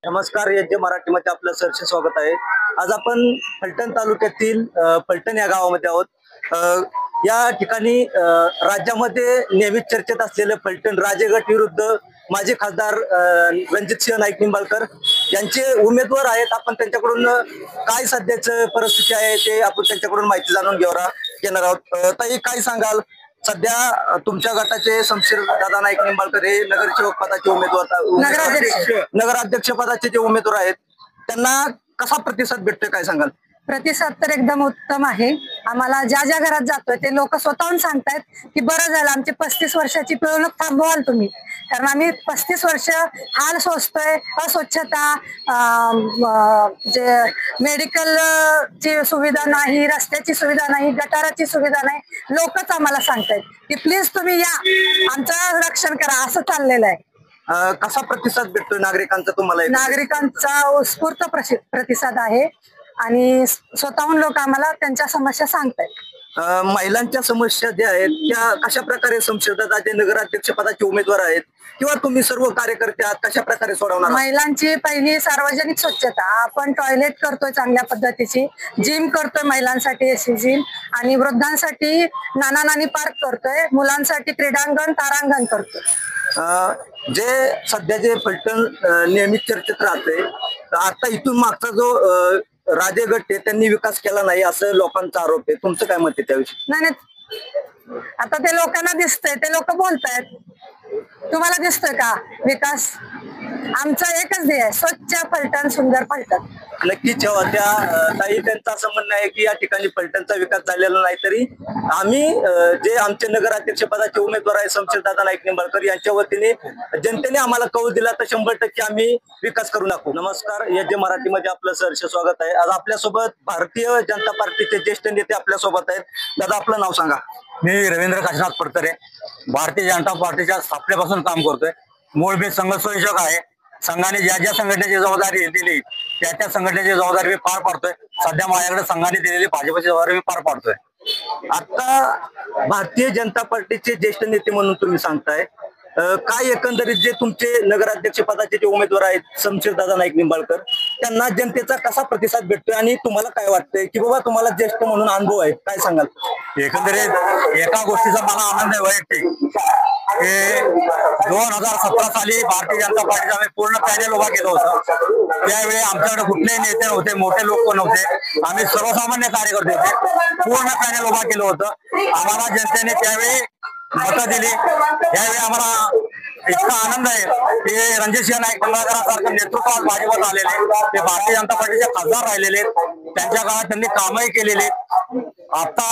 नमस्कार, जे मराठीमध्ये आपलं सहर्ष स्वागत आहे. आज आपण फलटण तालुक्यातील फलटण या गावामध्ये आहोत. या ठिकाणी राज्यामध्ये नेहमीच चर्चेत असलेले फलटण राजेगट विरुद्ध माजी खासदार रणजितसिंह नाईक निंबाळकर यांचे उमेदवार आहेत. आपण त्यांच्याकडून काय सध्याचं परिस्थिती आहे ते आपण त्यांच्याकडून माहिती जाणून घेणार आहोत. ताई, काय सांगाल? सध्या तुमच्या गटाचे शमशेर दादा नाईक निंबाळकर हे नगरसेवक पदाचे नगराध्यक्ष पदाचे जे उमेदवार आहेत त्यांना कसा प्रतिसाद भेटतोय, काय सांगाल? प्रतिसाद तर एकदम उत्तम आहे. आम्हाला ज्या ज्या घरात जातोय ते लोक स्वतःहून सांगतायत की बरं झालं आमची 35 वर्षाची पिळवणूक थांबवाल तुम्ही, कारण आम्ही 35 वर्ष हाल सोसतोय. अस्वच्छता, जे मेडिकल ची सुविधा नाही, रस्त्याची सुविधा नाही, गटाराची सुविधा नाही. लोकच आम्हाला सांगतायत की प्लीज तुम्ही या, आमचं रक्षण करा, असं चाललेलं आहे. कसा प्रतिसाद भेटतोय नागरिकांचा तुम्हाला? नागरिकांचा उत्स्फूर्त प्रतिसाद आहे आणि स्वतःहून लोक आम्हाला त्यांच्या समस्या सांगतायत. महिलांच्या समस्या ज्या आहेत त्या कशा प्रकारे शमशेरदादा जे नगराध्यक्ष पदाचे उमेदवार आहेत किंवा तुम्ही सर्व कार्यकर्ते आहात कशा प्रकारे सोडवणार? महिलांची पहिली सार्वजनिक स्वच्छता, आपण टॉयलेट करतोय चांगल्या पद्धतीची, जिम करतोय महिलांसाठी, एसी जिम, आणि वृद्धांसाठी नाना नानी पार्क करतोय, मुलांसाठी क्रीडांगण, तारांगण करतोय. जे सध्या जे फलटण नेहमीच चर्चेत राहते, आता इथून मागचा जो राजेगट आहे त्यांनी विकास केला नाही असं लोकांचा आरोप आहे. तुमचं काय मत आहे त्याविषयी? नाही, आता ते लोकांना दिसतंय, ते लोक बोलतायत. तुम्हाला दिसतोय का विकास? आमचं एकच ध्येय आहे, स्वच्छ फलटण, सुंदर फलटण. नक्कीच त्या ताई त्यांचं असं म्हणणं आहे की या ठिकाणी फलटणचा विकास झालेला नाही, तरी आम्ही जे आमचे नगराध्यक्ष पदाचे उमेदवार आहे शमशेरदादा नाईक निंबाळकर यांच्या वतीने जनतेने आम्हाला कौल दिला तर 100% आम्ही विकास करू दाखवू. नमस्कार, जे मराठीमध्ये आपलं सहर्ष स्वागत आहे. आज आपल्यासोबत भारतीय जनता पार्टीचे ज्येष्ठ नेते आपल्या सोबत आहेत. दादा, आपलं नाव सांगा. मी रवींद्र काशीनाथ पडतरे, भारतीय जनता पार्टीच्या स्थापनेपासून काम करतोय. मूळ मी संघ संयोजक आहे. संघाने ज्या ज्या संघटनेची जबाबदारी दिली त्या संघटनेची जबाबदारी मी पार पाडतोय. सध्या माझ्याकडे संघाने दिलेली भाजपची जबाबदारी मी पार पाडतोय. आता भारतीय जनता पार्टीचे ज्येष्ठ नेते म्हणून तुम्ही सांगताय, काय एकंदरीत जे तुमचे नगराध्यक्ष पदाचे जे उमेदवार आहेत शमशेरदादा नाईक निंबाळकर त्यांना जनतेचा कसा प्रतिसाद भेटतोय आणि तुम्हाला काय वाटतंय की बाबा तुम्हाला ज्येष्ठ म्हणून अनुभव आहे, काय सांगाल? एकंदरीत एका गोष्टीचा मला आनंद आहे वैयक्तिक, की 2017 साली भारतीय जनता पार्टीचा आम्ही पूर्ण पॅनेल उभा केलं होतं. त्यावेळी आमच्याकडे कुठलेही नेते नव्हते, मोठे लोक नव्हते, आम्ही सर्वसामान्य कार्यकर्ते होते. पूर्ण पॅनेल उभा केलं होतं. आम्हाला जनतेने त्यावेळी मतं दिली. यावेळी आम्हाला इतका आनंद आहे की रणजितसिंह नाईक निंबाळकरांसारखं नेतृत्व आज भाजपात आलेले, ते भारतीय जनता पार्टीचे खासदार राहिलेले, त्यांच्या काळात त्यांनी कामही केलेले. आता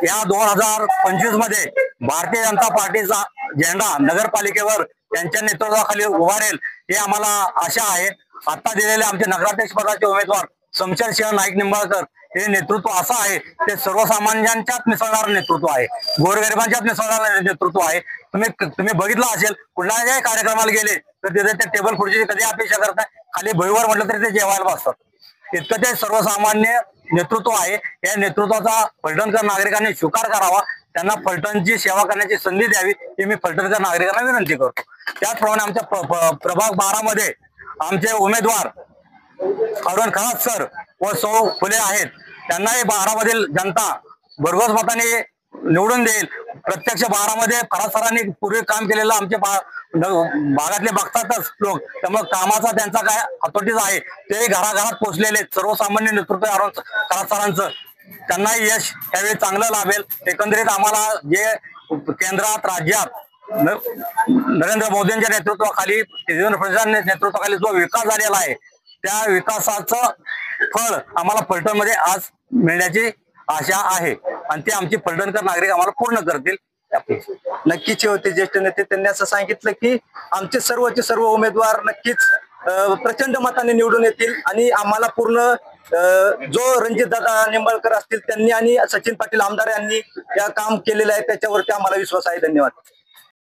या 2025 मध्ये भारतीय जनता पार्टीचा झेंडा नगरपालिकेवर त्यांच्या नेतृत्वाखाली उभारेल हे आम्हाला आशा आहे. आता दिलेले आमचे नगराध्यक्ष पदाचे उमेदवार शमशेरसिंह नाईक निंबाळकर हे नेतृत्व असं आहे ते सर्वसामान्यांच्यात मिसळणारं नेतृत्व आहे, गोरगरिबांच्यात मिसळणारं नेतृत्व आहे. तुम्ही बघितलं असेल, कुठल्याही कार्यक्रमाला गेले तर तिथे ते टेबल खुर्चीची कधी अपेक्षा करताय, खाली भुईवर म्हटलं तरी ते जेवायला बसतात. इतकं ते सर्वसामान्य नेतृत्व आहे. या नेतृत्वाचा फलटणकर नागरिकांनी स्वीकार करावा, त्यांना फलटणची सेवा करण्याची संधी द्यावी ही मी फलटणकर नागरिकांना विनंती करतो. त्याचप्रमाणे आमच्या प्रभाग 12 मध्ये आमचे उमेदवार अरुण खरात सर व सौ फुले आहेत. त्यांनाही 12 मधील जनता भरघोस मताने निवडून देईल. प्रत्यक्ष 12 मध्ये खरात सरांनी पूर्वी काम केलेलं आमचे भागातले बघतातच लोक, त्यामुळे कामाचा त्यांचा काय हातोटीच आहे. ते घराघरात पोहोचलेले सर्वसामान्य नेतृत्व अरुण खरात सरांचं, त्यांनाही यश त्यावेळी चांगलं लाभेल. एकंदरीत आम्हाला जे केंद्रात राज्यात नरेंद्र मोदींच्या नेतृत्वाखाली, देवेंद्र फडणवीस नेतृत्वाखाली जो विकास झालेला आहे त्या विकासाचं फळ आम्हाला फलटण मध्ये आज मिळण्याची आशा आहे आणि ते आमची फलटणकर नागरिक आम्हाला पूर्ण करतील. नक्कीच होते ज्येष्ठ नेते, त्यांनी असं सांगितलं की आमचे सर्वचे सर्व उमेदवार नक्कीच प्रचंड मताने निवडून येतील आणि आम्हाला पूर्ण जो रणजितदादा निंबाळकर असतील त्यांनी आणि सचिन पाटील आमदार यांनी या काम केलेलं आहे त्याच्यावरती आम्हाला विश्वास आहे. धन्यवाद.